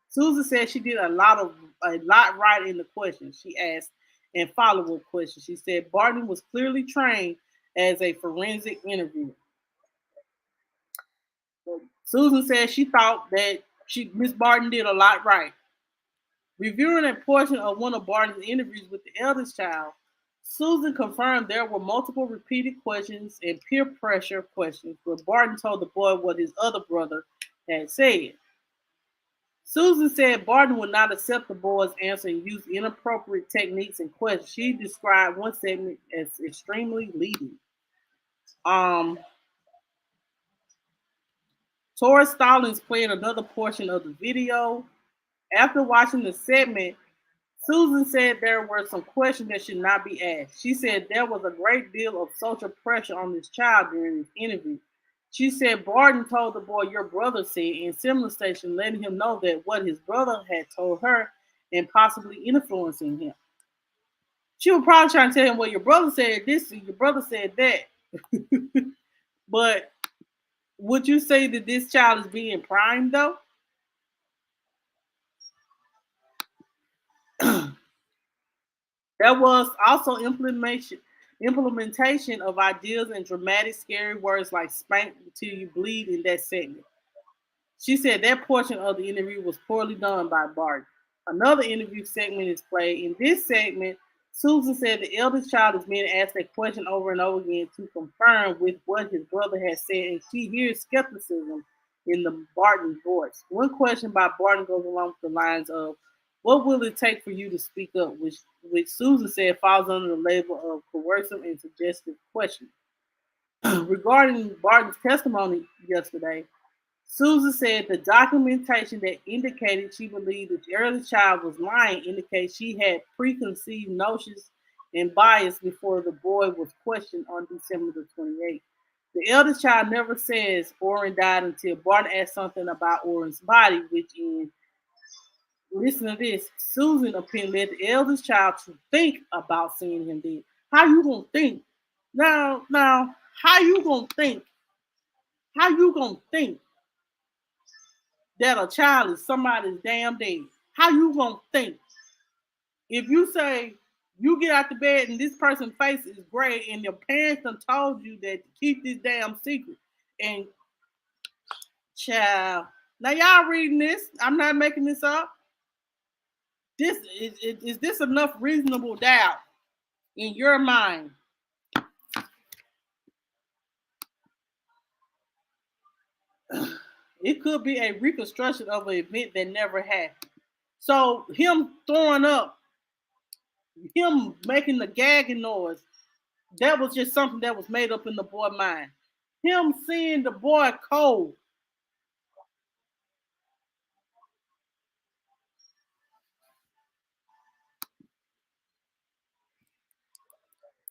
Susan said she did a lot right in the questions she asked and follow-up questions. She said Barton was clearly trained as a forensic interviewer. Susan said she thought that Miss Barton did a lot right. Reviewing a portion of one of Barton's interviews with the eldest child, Susan confirmed there were multiple repeated questions and peer pressure questions where Barton told the boy what his other brother had said. Susan said Barton would not accept the boy's answer and use inappropriate techniques and questions. She described one segment as extremely leading. Tori Stallings played another portion of the video. After watching the segment, Susan said there were some questions that should not be asked. She said there was a great deal of social pressure on this child during this interview. She said Barton told the boy, your brother said, in similar station, letting him know that what his brother had told her and possibly influencing him. She was probably trying to tell him, well, your brother said this and your brother said that. But would you say that this child is being primed, though? There was also implementation of ideas and dramatic, scary words like spank till you bleed in that segment. She said that portion of the interview was poorly done by Bart. Another interview segment is played. In this segment, Susan said the eldest child is being asked a question over and over again to confirm with what his brother has said, and she hears skepticism in the Barton's voice. One question by Barton goes along with the lines of, what will it take for you to speak up? Which Susan said falls under the label of coercive and suggestive questioning. Regarding Barton's testimony yesterday, Susan said the documentation that indicated she believed the early child was lying indicates she had preconceived notions and bias before the boy was questioned on December the 28th. The eldest child never says Orrin died until Barton asked something about Orrin's body, which in listen to this. Susan opinion led the eldest child to think about seeing him dead. How you gonna think? Now, how you gonna think? How you gonna think that a child is somebody's damn dead? How you gonna think? If you say you get out the bed and this person's face is gray and your parents done told you that to keep this damn secret, and child, now y'all reading this? I'm not making this up. This is this enough reasonable doubt in your mind? It could be a reconstruction of an event that never happened. So him throwing up, him making the gagging noise, That was just something that was made up in the boy mind. Him seeing the boy cold.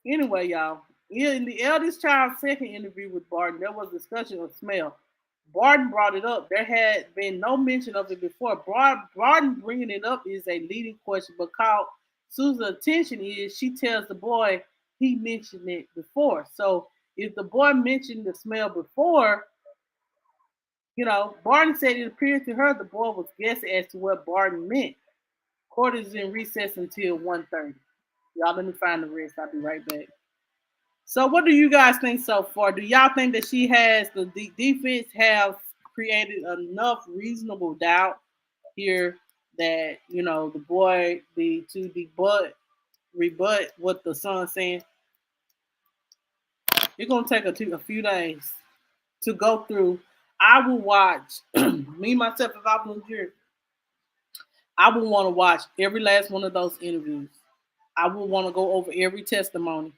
Anyway, y'all, in the eldest child's second interview with Barton, there was discussion of smell. Barton brought it up. There had been no mention of it before. Barton bringing it up is a leading question, but caught Susan's attention is she tells the boy he mentioned it before. So if the boy mentioned the smell before, Barton said it appeared to her the boy was guessing as to what Barton meant. Court is in recess until 1:30. Y'all, let me find the rest. I'll be right back. So, what do you guys think so far? Do y'all think that she has the defense have created enough reasonable doubt here that the boy to debut rebut what the son's saying? It's gonna take a few days to go through. I will watch me myself if I was here. I would want to watch every last one of those interviews. I would want to go over every testimony.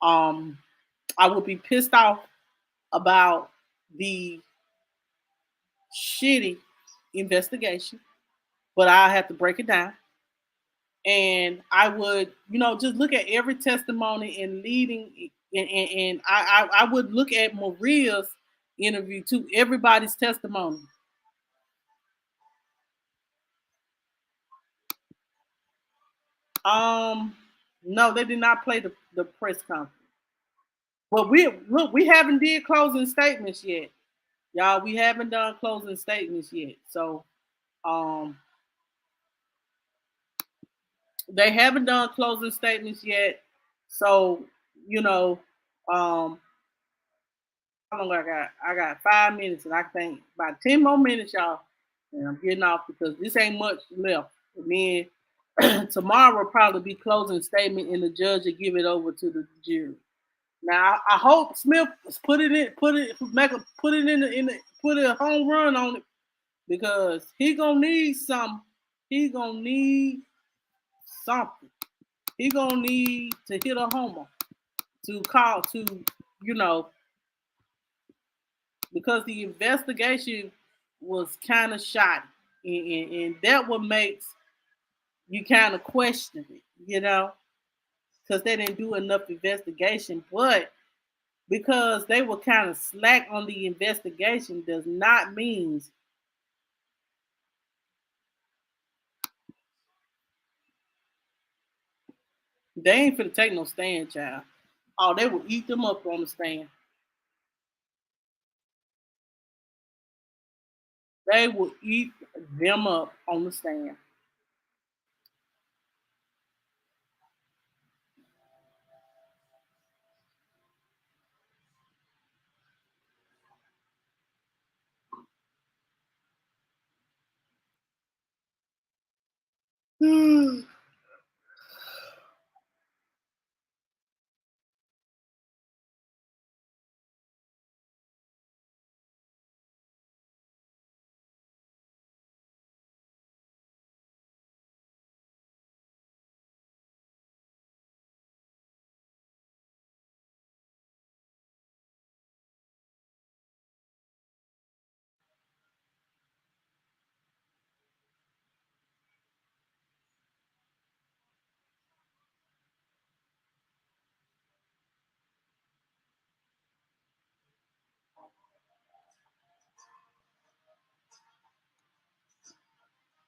Um, I would be pissed off about the shitty investigation, but I have to break it down. And I would, just look at every testimony and leading, and I would look at Maria's interview too, everybody's testimony. Um, no, they did not play the press conference. But we haven't did closing statements yet, y'all. We haven't done closing statements yet, so um, they haven't done closing statements yet. So you know, um, how long I got? I got 5 minutes, and I think about 10 more minutes, y'all. And I'm getting off because this ain't much left. And then tomorrow will probably be closing statement, and the judge will give it over to the jury. Now I hope Smith put it in, put it in the put a home run on it because he gonna need some. He gonna need something. He gonna need to hit a homer to call to you know because the investigation was kind of shoddy, and that what makes you kind of question it, because they didn't do enough investigation. But because they were kind of slack on the investigation does not mean they ain't finna take no stand, child. Oh, they will eat them up on the stand. They will eat them up on the stand.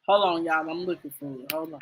Hold on, y'all. I'm looking for it. Hold on.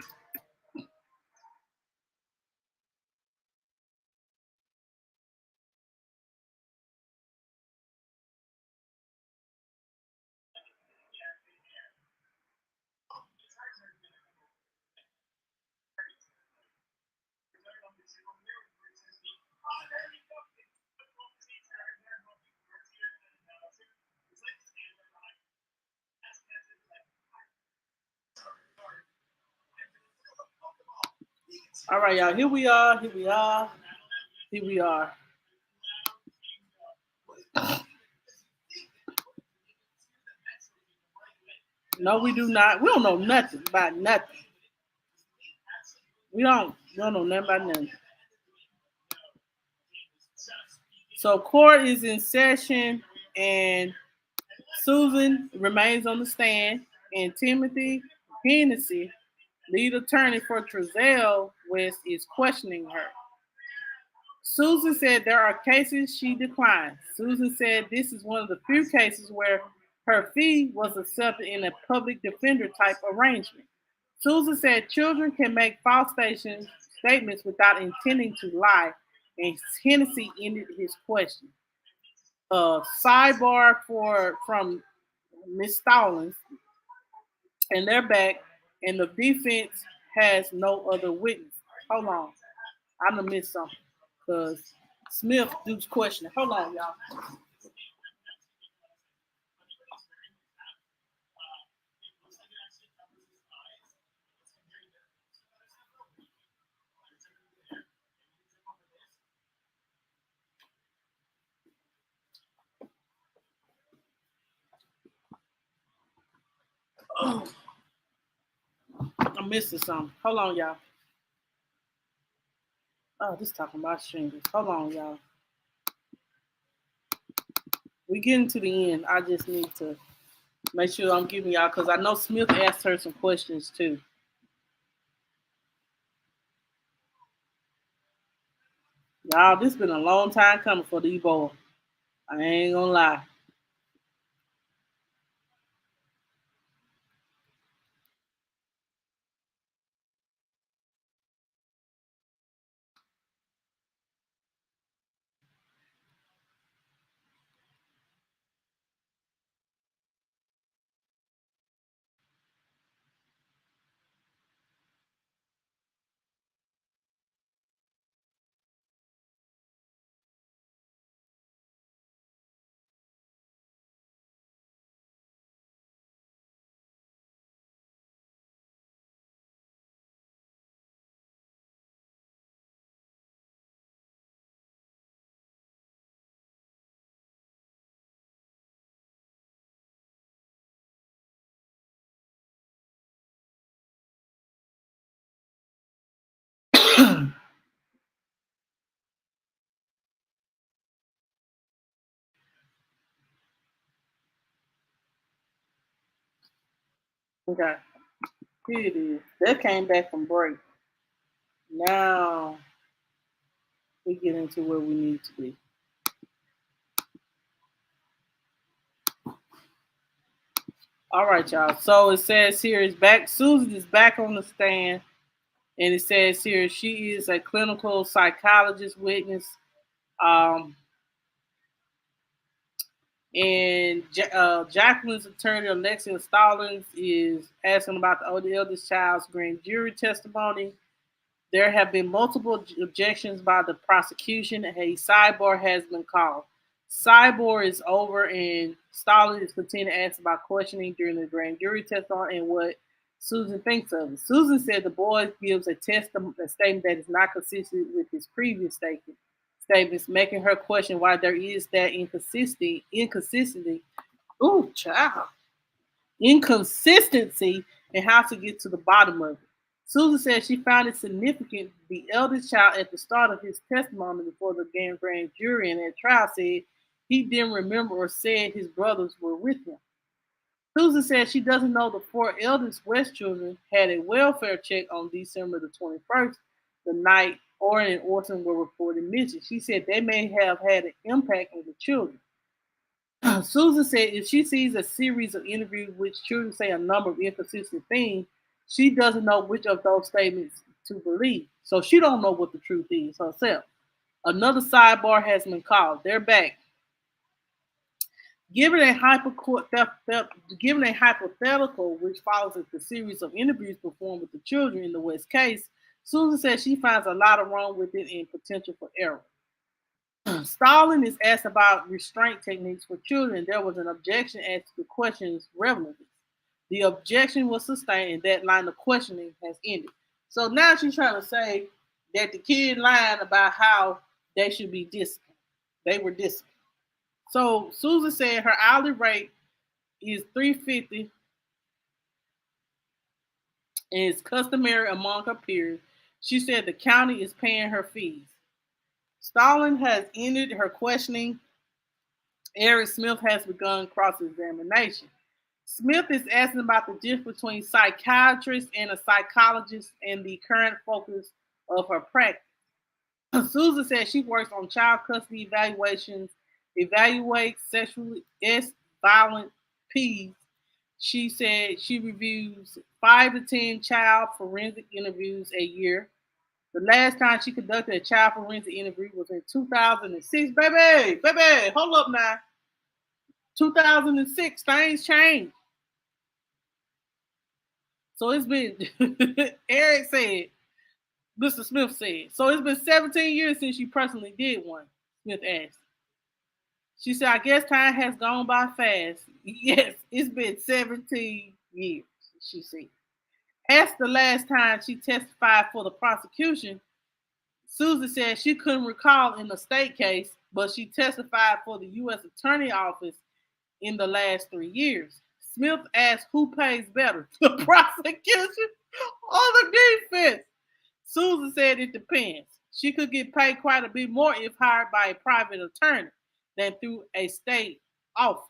All right, y'all. Here we are. Here we are. Here we are. No, we do not. We don't know nothing about nothing. We don't know nothing about nothing. So court is in session, and Susan remains on the stand, and Timothy Hennessy, lead attorney for Trezell West, is questioning her. Susan said there are cases she declined. Susan said this is one of the few cases where her fee was accepted in a public defender type arrangement. Susan said children can make false statements without intending to lie, and Hennessy ended his question. Sidebar for from Miss Stallings, and they're back, and the defense has no other witness. Hold on, I done missed something because Smith Duke's questioning. Hold on, y'all. Oh, I'm missing something. Hold on, y'all. Oh, this talking about strangers. Hold on, y'all. We getting to the end. I just need to make sure I'm giving y'all because I know Smith asked her some questions too. Y'all, this been a long time coming for these boys. I ain't gonna lie. Okay, here it is. That came back from break. Now we get into where we need to be. All right, y'all. So it says here is back. Susan is back on the stand, and it says here she is a clinical psychologist witness. Um, and Jacqueline's attorney, Alexia Stallings, is asking about the eldest child's grand jury testimony. There have been multiple objections by the prosecution. A sidebar has been called. Sidebar is over, and Stalin is continuing to ask about questioning during the grand jury testimony and what Susan thinks of it. Susan said the boy gives a statement that is not consistent with his previous statements, making her question why there is that inconsistency. Ooh, child inconsistency and how to get to the bottom of it. Susan said she found it significant the eldest child at the start of his testimony before the grand jury and at trial said he didn't remember or said his brothers were with him. Susan said she doesn't know the four eldest West children had a welfare check on December the 21st, the night Orrin and Orson were reported missing. She said they may have had an impact on the children. Susan said if she sees a series of interviews which children say a number of inconsistent things, she doesn't know which of those statements to believe. So she don't know what the truth is herself. Another sidebar has been called. They're back. Given a, given a hypothetical which follows the series of interviews performed with the children in the West case, Susan says she finds a lot of wrong with it and potential for error. Stalin is asked about restraint techniques for children. There was an objection as to the question's relevance. The objection was sustained, and that line of questioning has ended. So now she's trying to say that the kid lied about how they should be disciplined. They were disciplined. So Susan said her hourly rate is $3.50 and is customary among her peers. She said the county is paying her fees. Stalin has ended her questioning. Eric Smith has begun cross-examination. Smith is asking about the difference between psychiatrist and a psychologist and the current focus of her practice. Susan says she works on child custody evaluations, evaluates sexually violent peds. She said she reviews 5 to 10 child forensic interviews a year. The last time she conducted a child forensic interview was in 2006. Baby, hold up now. 2006, things changed. So it's been, Eric said, Mr. Smith said, so it's been 17 years since you personally did one, Smith asked. She said, I guess time has gone by fast. Yes, it's been 17 years, she said. Asked the last time she testified for the prosecution, Susan said she couldn't recall in the state case, but she testified for the U.S. Attorney Office in the last 3 years. Smith asked who pays better, the prosecution or the defense. Susan said it depends. She could get paid quite a bit more if hired by a private attorney than through a state office.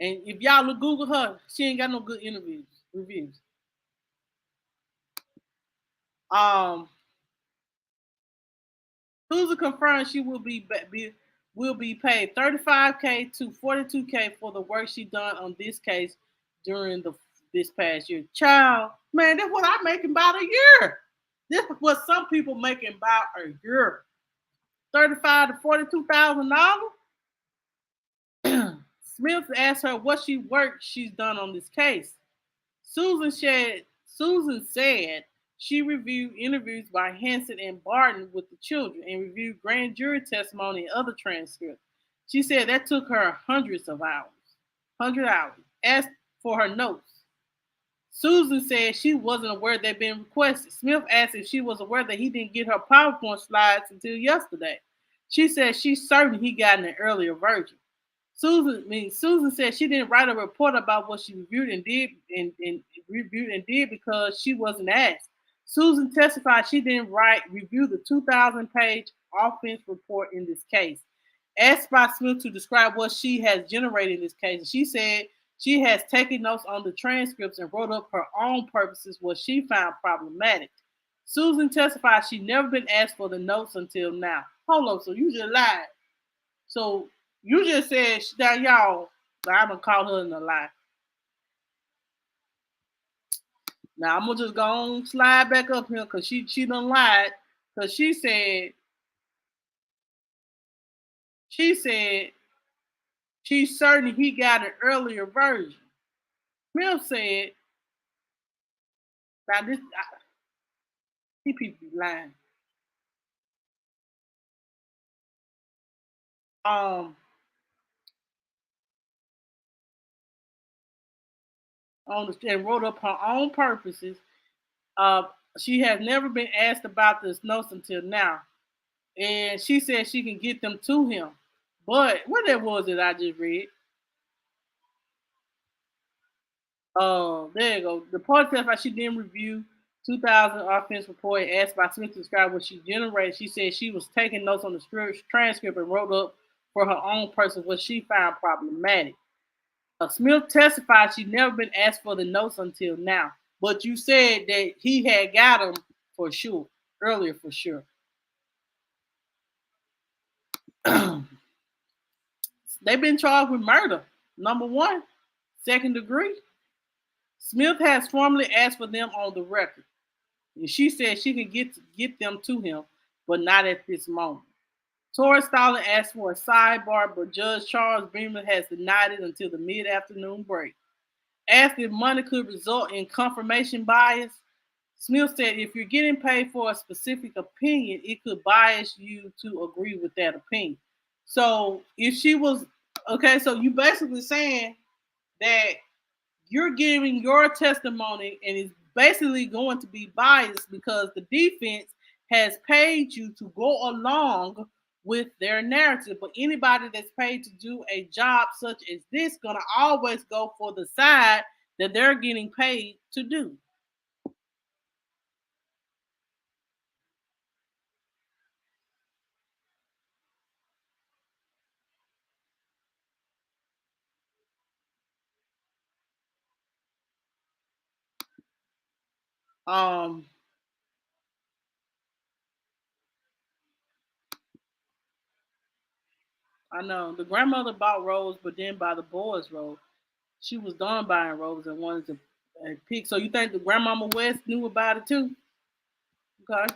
And if y'all look Google her, she ain't got no good reviews. Susan confirmed she will be paid $35K to $42K for the work she done on this case during this past year. Child, man, that's what I'm making about a year. This is what some people making about a year. $35,000 to $42,000. Smith asked her what she's done on this case. Susan said she reviewed interviews by Hanson and Barton with the children and reviewed grand jury testimony and other transcripts. She said that took her hundred hours. Asked for her notes. Susan said she wasn't aware they'd been requested. Smith asked if she was aware that he didn't get her PowerPoint slides until yesterday. She said she's certain he got an earlier version. Susan said she didn't write a report about what she reviewed and did because she wasn't asked. Susan testified she didn't review the 2,000-page offense report in this case. Asked by Smith to describe what she has generated in this case, she said she has taken notes on the transcripts and wrote up her own purposes what she found problematic. Susan testified she'd never been asked for the notes until now. Hold on, so you just lied. So you just said that y'all, I'm gonna call her in a lie. Now I'm gonna just go on slide back up here because she done lied because she said she's certain he got an earlier version. Smith said, now these people be lying. And wrote up her own purposes. She has never been asked about this notes until now. And she said she can get them to him. But what that was that I just read? There you go. The part testified she didn't review 2000 offense report asked by Smith to describe what she generated. She said she was taking notes on the transcript and wrote up for her own person what she found problematic. Smith testified she'd never been asked for the notes until now. But you said that he had got them for sure, earlier for sure. They've been charged with murder, number 1, 2nd degree. Smith has formally asked for them on the record. And she said she can get them to him, but not at this moment. Tori Stalin asked for a sidebar, but Judge Charles Beamer has denied it until the mid-afternoon break. Asked if money could result in confirmation bias, Smith said if you're getting paid for a specific opinion, it could bias you to agree with that opinion. So if she was, okay, so you basically saying that you're giving your testimony and it's basically going to be biased because the defense has paid you to go along with their narrative. But anybody that's paid to do a job such as this gonna always go for the side that they're getting paid to do. Um, I know the grandmother bought Rose, but then by the boys Rose. She was done buying Rose and wanted to pick. So you think the grandmama West knew about it too? Okay.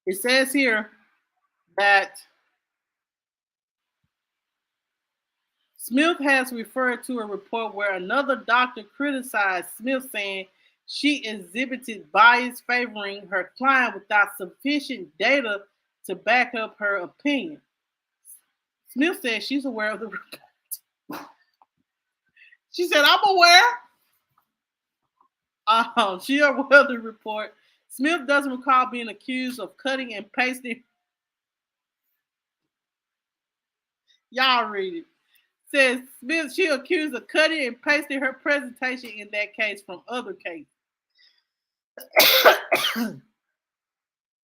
It says here that Smith has referred to a report where another doctor criticized Smith, saying she exhibited bias favoring her client without sufficient data to back up her opinion. Smith said she's aware of the report. She said, I'm aware. She aware of the report. Smith doesn't recall being accused of cutting and pasting. Y'all read it. Says Smith, she accused of cutting and pasting her presentation in that case from other cases.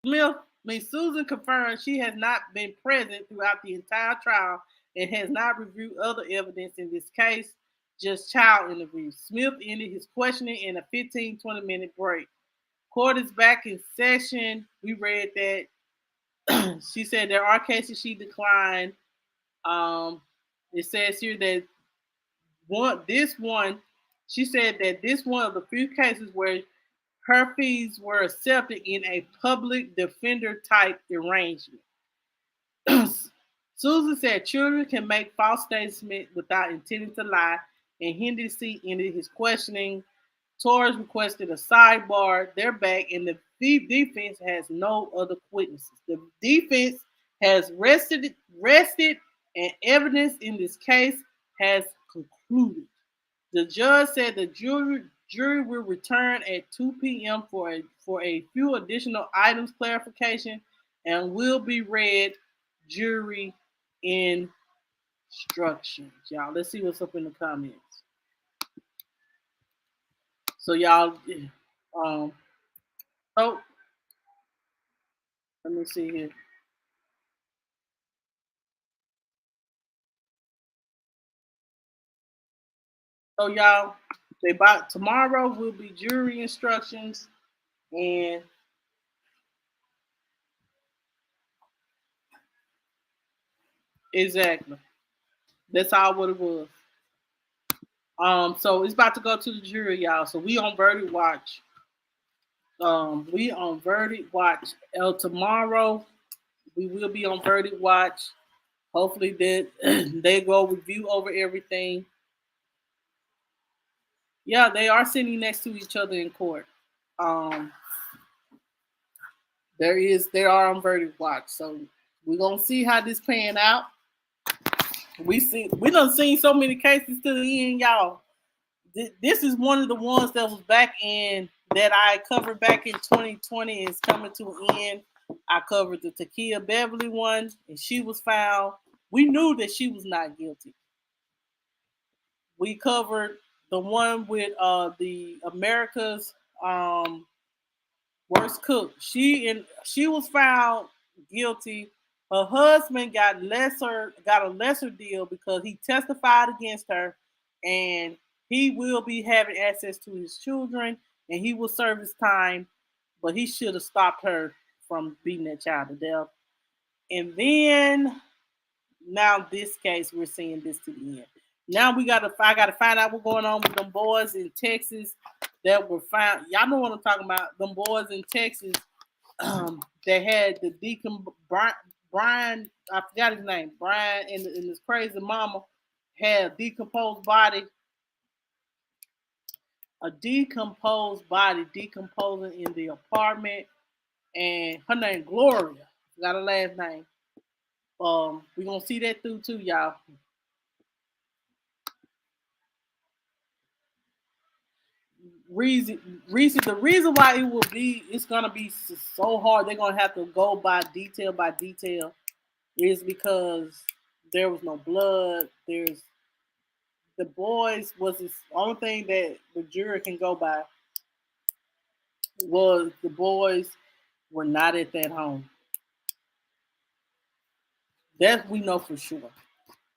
Smith, Susan confirmed she has not been present throughout the entire trial and has not reviewed other evidence in this case, just child interviews. Smith ended his questioning in a 15-20 minute break. Court is back in session. We read that. She said there are cases she declined. It says here that she said that this one of the few cases where her fees were accepted in a public defender type arrangement. Susan said children can make false statements without intending to lie, and Hennessy ended his questioning. Torres requested a sidebar. They're back, and the defense has no other witnesses. The defense has rested, and evidence in this case has concluded. The judge said the jury will return at 2 p.m. for a few additional items clarification and will be read jury instructions. Y'all, let's see what's up in the comments. So y'all, um, oh, let me see here. So y'all, they bought tomorrow will be jury instructions, and exactly that's all what it was. So it's about to go to the jury, y'all. So we on verdict watch. We on verdict watch. Tomorrow we will be on verdict watch. Hopefully that they go review over everything. Yeah, they are sitting next to each other in court. Um, they are on verdict watch. So we're gonna see how this pan out. We done seen so many cases to the end, y'all. This is one of the ones that was back in that I covered back in 2020 is coming to an end. I covered the Takia Beverly one, and she was found. We knew that she was not guilty. We covered the one with the America's worst cook. She was found guilty. Her husband got a lesser deal because he testified against her, and he will be having access to his children, and he will serve his time, but he should have stopped her from beating that child to death. And then now this case, we're seeing this to the end. Now I gotta find out what's going on with them boys in Texas that were found. Y'all know what I'm talking about. Them boys in Texas that had the deacon Brian, I forgot his name, Brian, and his crazy mama had a decomposed body decomposing in the apartment, and her name Gloria, got her last name. We're gonna see that through too, y'all. The reason why it's gonna be so hard. They're gonna have to go by detail, is because there was no blood. The boys was the only thing that the jury can go by was the boys were not at that home. That we know for sure.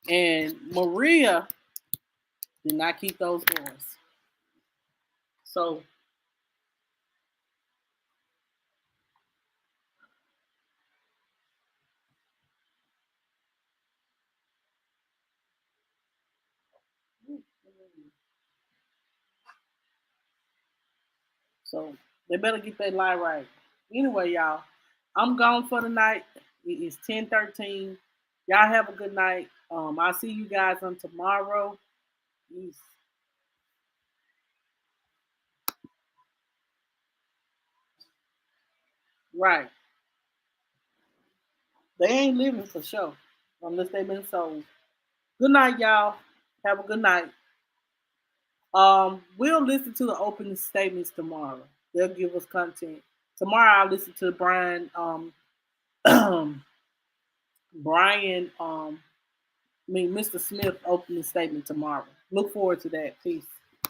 And Maria did not keep those boys. So so they better get that lie right. Anyway, y'all, I'm gone for the night. It is 10:13. Y'all have a good night. I'll see you guys on tomorrow. Peace. Right. They ain't living for sure. Unless they've been sold. Good night, y'all. Have a good night. We'll listen to the opening statements tomorrow. They'll give us content. Tomorrow I'll listen to Brian Brian I mean Mr. Smith opening statement tomorrow. Look forward to that. Peace.